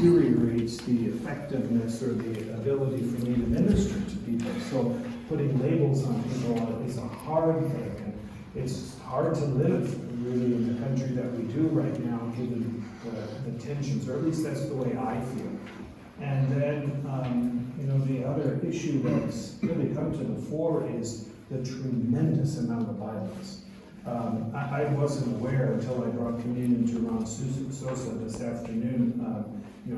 deteriorates the effectiveness or the ability for me to minister to people. So putting labels on people is a hard thing. And it's hard to live really in the country that we do right now, given the tensions, or at least that's the way I feel. And then, the other issue that's really come to the fore is the tremendous amount of violence. I wasn't aware until I brought communion to Ron Sosa this afternoon,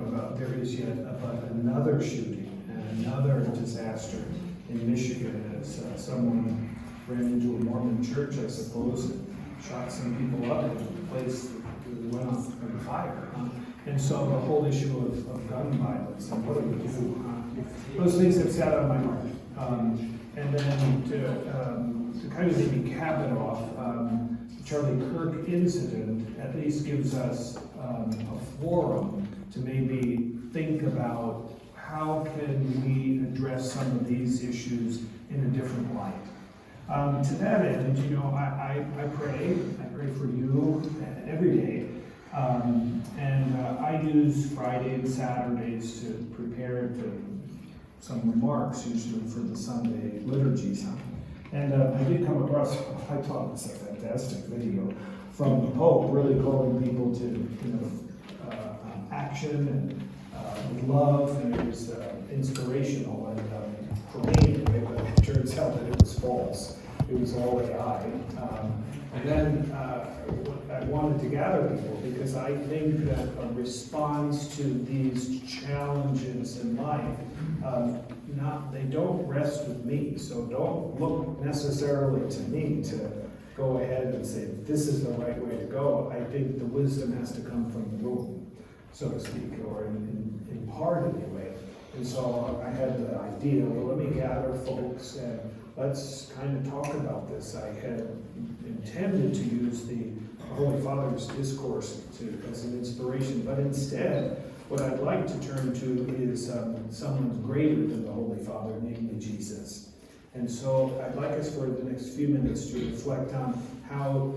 about there is yet about another shooting and another disaster in Michigan as someone ran into a Mormon church, I suppose, and shot some people up, and the place went on fire. And so the whole issue of gun violence and what do we do? Those things have sat on my heart. And then to kind of maybe cap it off, the Charlie Kirk incident at least gives us a forum to maybe think about how can we address some of these issues in a different light. To that end, I pray for you every day. I use Friday and Saturdays to prepare some remarks, usually for the Sunday liturgies. And I did come across, I thought it was a fantastic video from the Pope, really calling people to action and love, and it was inspirational and for me, but it turns out that it was false. It was all AI. And then I wanted to gather people because I think that a response to these challenges in life, they don't rest with me. So don't look necessarily to me to go ahead and say, this is the right way to go. I think the wisdom has to come from the room, so to speak, or in part anyway. And so I had the idea, well, let me gather folks and let's kind of talk about this. I had intended to use the Holy Father's discourse as an inspiration, but instead, what I'd like to turn to is someone greater than the Holy Father, namely Jesus. And so I'd like us for the next few minutes to reflect on how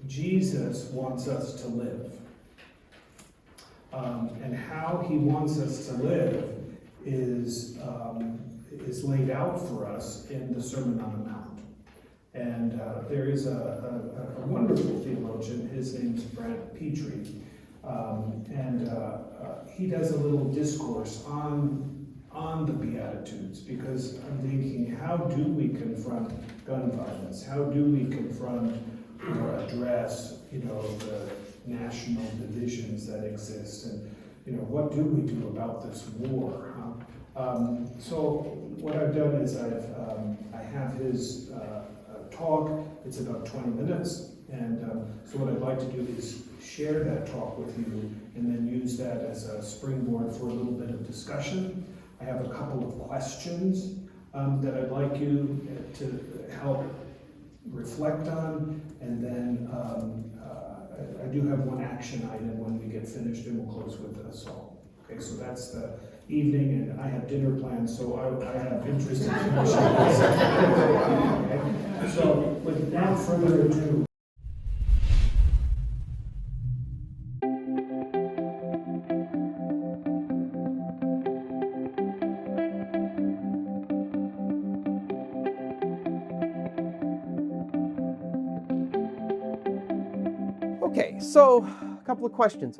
Jesus wants us to live. And how he wants us to live is laid out for us in the Sermon on the Mount. And there is a wonderful theologian, his name's Brad Petrie, and he does a little discourse on the Beatitudes, because I'm thinking, how do we confront gun violence? How do we confront or address, the national divisions that exist? And, what do we do about this war? So what I've done is I have his talk. It's about 20 minutes. And so what I'd like to do is share that talk with you and then use that as a springboard for a little bit of discussion. I have a couple of questions that I'd like you to help reflect on. And then I do have one action item when we get finished, and we'll close with a song. Okay, so that's the evening, and I have dinner plans, so I have interest in finishing this. Okay? So without further ado, okay, so a couple of questions.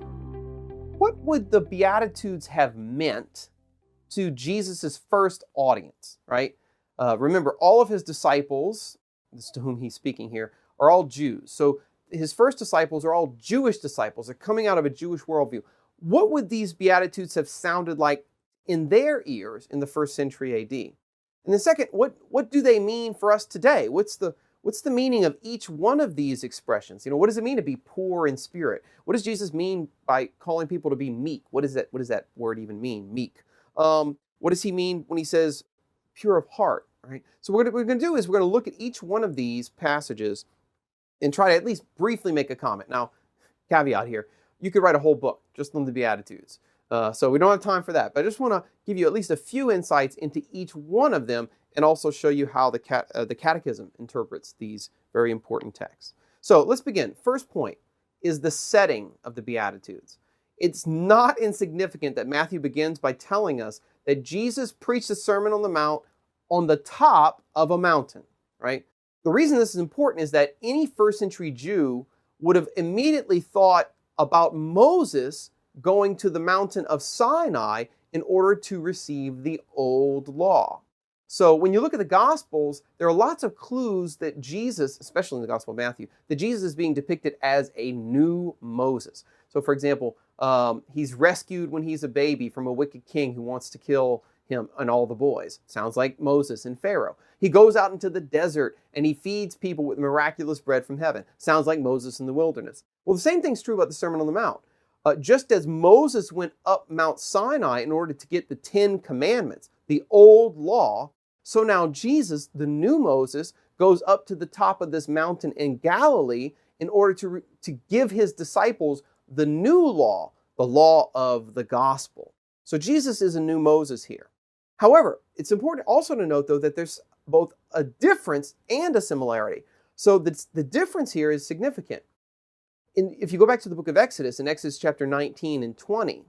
What would the Beatitudes have meant to Jesus' first audience, right? Remember, all of his disciples, this is to whom he's speaking here, are all Jews. So his first disciples are all Jewish disciples. They're coming out of a Jewish worldview. What would these Beatitudes have sounded like in their ears in the first century AD? And then second, what do they mean for us today? What's the meaning of each one of these expressions? What does it mean to be poor in spirit? What does Jesus mean by calling people to be meek? What does that word even mean, meek? What does he mean when he says pure of heart, right? So what we're going to do is we're going to look at each one of these passages and try to at least briefly make a comment. Now, caveat here, you could write a whole book just on the Beatitudes. So we don't have time for that, but I just want to give you at least a few insights into each one of them and also show you how the Catechism interprets these very important texts. So let's begin. First point is the setting of the Beatitudes. it's not insignificant that Matthew begins by telling us that Jesus preached the Sermon on the Mount on the top of a mountain, right? The reason this is important is that any first century Jew would have immediately thought about Moses going to the mountain of Sinai in order to receive the old law. So when you look at the Gospels, there are lots of clues that Jesus, especially in the Gospel of Matthew, that Jesus is being depicted as a new Moses. So for example, he's rescued when he's a baby from a wicked king who wants to kill him and all the boys. Sounds like Moses and Pharaoh. He goes out into the desert and he feeds people with miraculous bread from heaven. Sounds like Moses in the wilderness. Well, the same thing's true about the Sermon on the Mount. Just as Moses went up Mount Sinai in order to get the 10 Commandments, the old law, so now Jesus, the new Moses, goes up to the top of this mountain in Galilee in order to give his disciples the new law, the law of the gospel. So Jesus is a new Moses here. However, it's important also to note, though, that there's both a difference and a similarity. So the difference here is significant. If you go back to the book of Exodus, in Exodus chapter 19 and 20,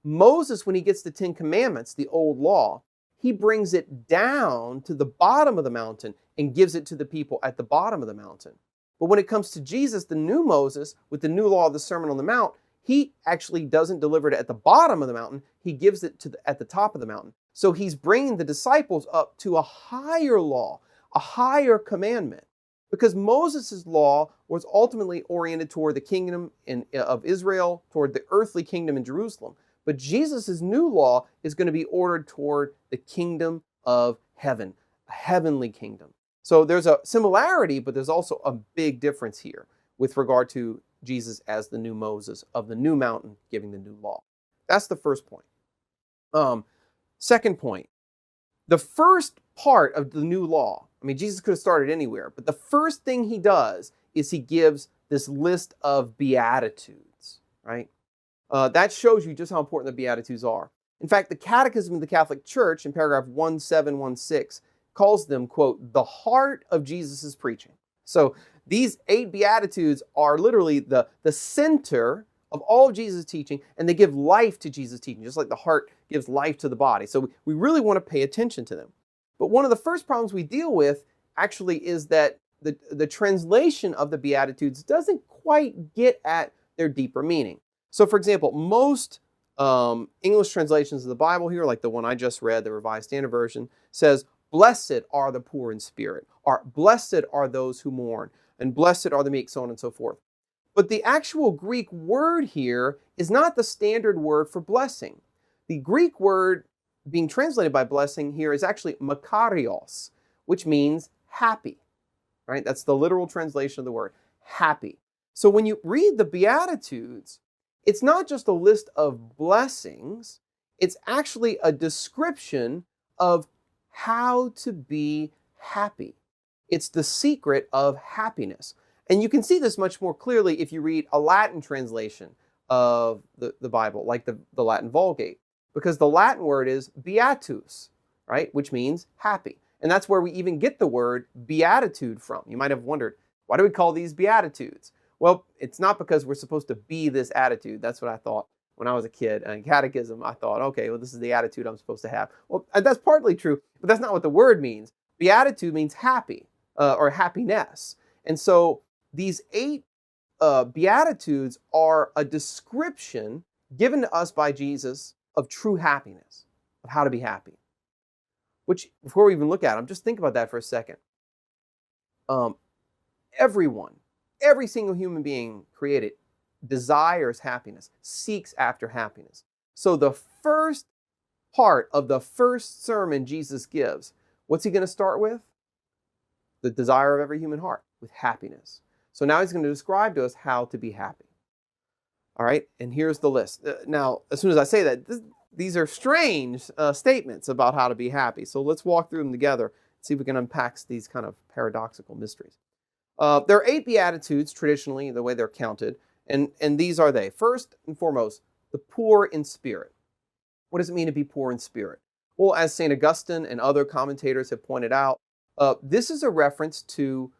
Moses, when he gets the 10 Commandments, the old law, he brings it down to the bottom of the mountain and gives it to the people at the bottom of the mountain. But when it comes to Jesus, the new Moses, with the new law of the Sermon on the Mount, he actually doesn't deliver it at the bottom of the mountain. He gives it at the top of the mountain. So he's bringing the disciples up to a higher law, a higher commandment. Because Moses' law was ultimately oriented toward the kingdom of Israel, toward the earthly kingdom in Jerusalem. But Jesus' new law is going to be ordered toward the kingdom of heaven, a heavenly kingdom. So there's a similarity, but there's also a big difference here with regard to Jesus as the new Moses of the new mountain giving the new law. That's the first point. Second point, the first part of the new law, I mean, Jesus could have started anywhere, but the first thing he does is he gives this list of Beatitudes, right? That shows you just how important the Beatitudes are. In fact, the Catechism of the Catholic Church in paragraph 1716 calls them, quote, the heart of Jesus' preaching. So these 8 Beatitudes are literally the center of all of Jesus' teaching, and they give life to Jesus' teaching, just like the heart gives life to the body. So we really want to pay attention to them. But one of the first problems we deal with actually is that the translation of the Beatitudes doesn't quite get at their deeper meaning. So for example, most English translations of the Bible here, like the one I just read, the Revised Standard Version, says, blessed are the poor in spirit, or blessed are those who mourn, and blessed are the meek, so on and so forth. But the actual Greek word here is not the standard word for blessing. The Greek word being translated by blessing here is actually makarios, which means happy, right? That's the literal translation of the word, happy. So when you read the Beatitudes, it's not just a list of blessings, it's actually a description of how to be happy. It's the secret of happiness. And you can see this much more clearly if you read a Latin translation of the Bible, like the Latin Vulgate, because the Latin word is beatus, right, which means happy. And that's where we even get the word beatitude from. You might have wondered, why do we call these Beatitudes? Well, it's not because we're supposed to be this attitude. That's what I thought when I was a kid. In catechism, I thought, okay, well, this is the attitude I'm supposed to have. Well, that's partly true, but that's not what the word means. Beatitude means happy or happiness. And so these 8 Beatitudes are a description given to us by Jesus of true happiness, of how to be happy. Which, before we even look at them, just think about that for a second. Every single human being created desires happiness, seeks after happiness. So the first part of the first sermon Jesus gives, what's he going to start with? The desire of every human heart, with happiness. So now he's going to describe to us how to be happy. All right, and here's the list. Now, as soon as I say that, these are strange statements about how to be happy. So let's walk through them together and see if we can unpack these kind of paradoxical mysteries. There are 8 Beatitudes, traditionally, the way they're counted, and these are they. First and foremost, the poor in spirit. What does it mean to be poor in spirit? Well, as St. Augustine and other commentators have pointed out, this is a reference to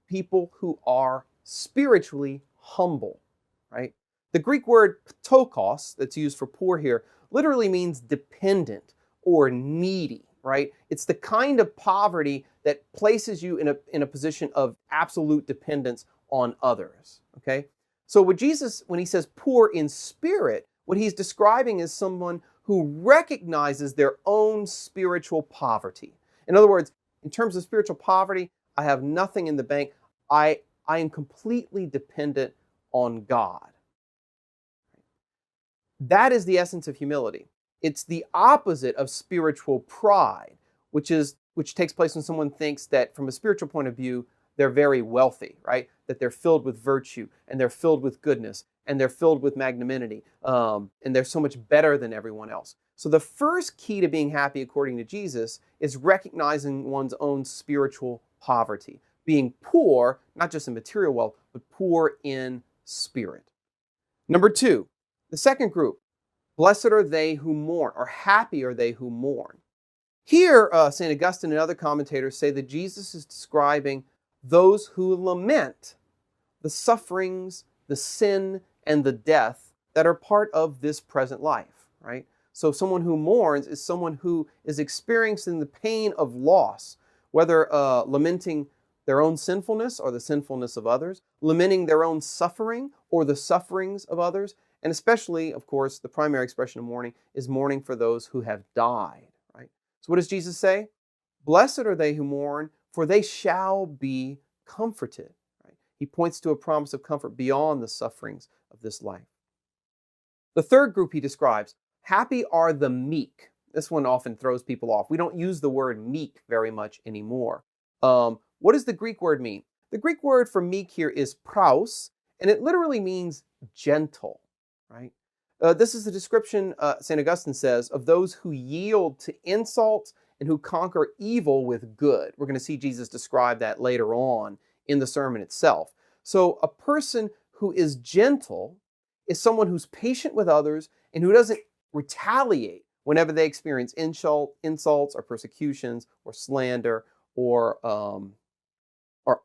people who are spiritually humble, right? The Greek word ptokos, that's used for poor here, literally means dependent or needy, right? It's the kind of poverty that places you in a position of absolute dependence on others, okay? So what Jesus, when he says poor in spirit, what he's describing is someone who recognizes their own spiritual poverty. In other words, in terms of spiritual poverty, I have nothing in the bank. I am completely dependent on God. That is the essence of humility. It's the opposite of spiritual pride, which takes place when someone thinks that from a spiritual point of view, they're very wealthy, right? That they're filled with virtue and they're filled with goodness and they're filled with magnanimity and they're so much better than everyone else. So the first key to being happy, according to Jesus, is recognizing one's own spiritual poverty, being poor, not just in material wealth, but poor in spirit. Number two, the second group, blessed are they who mourn, or happy are they who mourn. Here, St. Augustine and other commentators say that Jesus is describing those who lament the sufferings, the sin, and the death that are part of this present life, right? So someone who mourns is someone who is experiencing the pain of loss, whether lamenting their own sinfulness or the sinfulness of others, lamenting their own suffering or the sufferings of others, and especially, of course, the primary expression of mourning is mourning for those who have died, right? So what does Jesus say? Blessed are they who mourn, for they shall be comforted. Right? He points to a promise of comfort beyond the sufferings of this life. The third group he describes, happy are the meek. This one often throws people off. We don't use the word meek very much anymore. What does the Greek word mean? The Greek word for meek here is praus, and it literally means gentle, right? This is the description, St. Augustine says, of those who yield to insults and who conquer evil with good. We're going to see Jesus describe that later on in the sermon itself. So a person who is gentle is someone who's patient with others and who doesn't retaliate whenever they experience insults or persecutions or slander or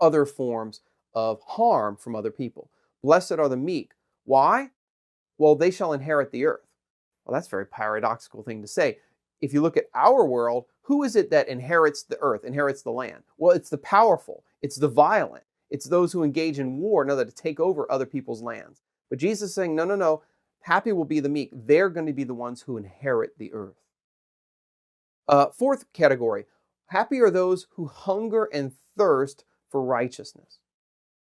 other forms of harm from other people. Blessed are the meek. Why? Well, they shall inherit the earth. Well, that's a very paradoxical thing to say. If you look at our world, who is it that inherits the earth, inherits the land? Well, it's the powerful, it's the violent, it's those who engage in war in order to take over other people's lands. But Jesus is saying, no, happy will be the meek. They're going to be the ones who inherit the earth. Fourth category, happy are those who hunger and thirst for righteousness.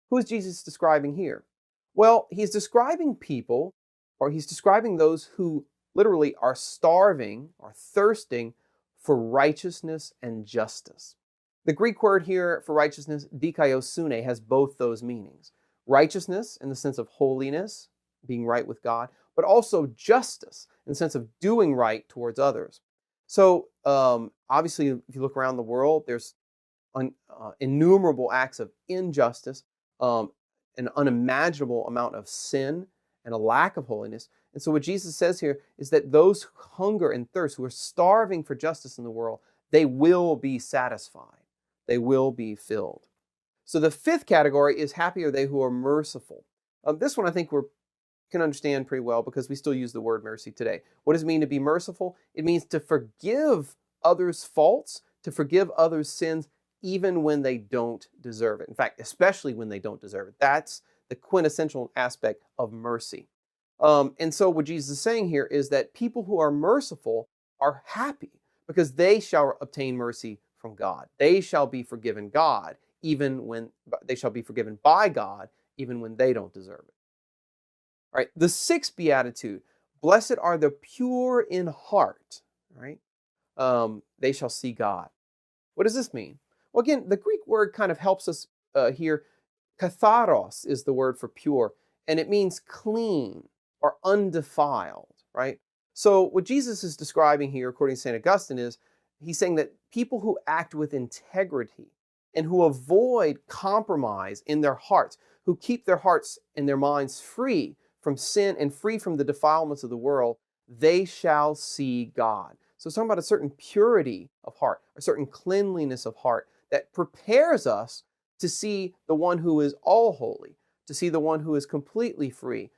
Who is Jesus describing here? Well, he's describing people, or he's describing those who literally are starving or thirsting for righteousness and justice. The Greek word here for righteousness, dikaiosune, has both those meanings. Righteousness in the sense of holiness, being right with God, but also justice in the sense of doing right towards others. So obviously, if you look around the world, there's innumerable acts of injustice, an unimaginable amount of sin, and a lack of holiness. And so what Jesus says here is that those who hunger and thirst, who are starving for justice in the world, they will be satisfied. They will be filled. So the fifth category is happy are they who are merciful. This one I think we can understand pretty well because we still use the word mercy today. What does it mean to be merciful? It means to forgive others' faults, to forgive others' sins, even when they don't deserve it. In fact, especially when they don't deserve it. That's the quintessential aspect of mercy. And so what Jesus is saying here is that people who are merciful are happy because they shall obtain mercy from God. They shall be forgiven God, even when they shall be forgiven by God, even when they don't deserve it. All right, the sixth beatitude, blessed are the pure in heart, right? They shall see God. What does this mean? Well, again, the Greek word kind of helps us here. Katharos is the word for pure, and it means clean or undefiled, right? So what Jesus is describing here, according to St. Augustine, is he's saying that people who act with integrity and who avoid compromise in their hearts, who keep their hearts and their minds free from sin and free from the defilements of the world, they shall see God. So it's talking about a certain purity of heart, a certain cleanliness of heart that prepares us to see the one who is all holy, to see the one who is completely free,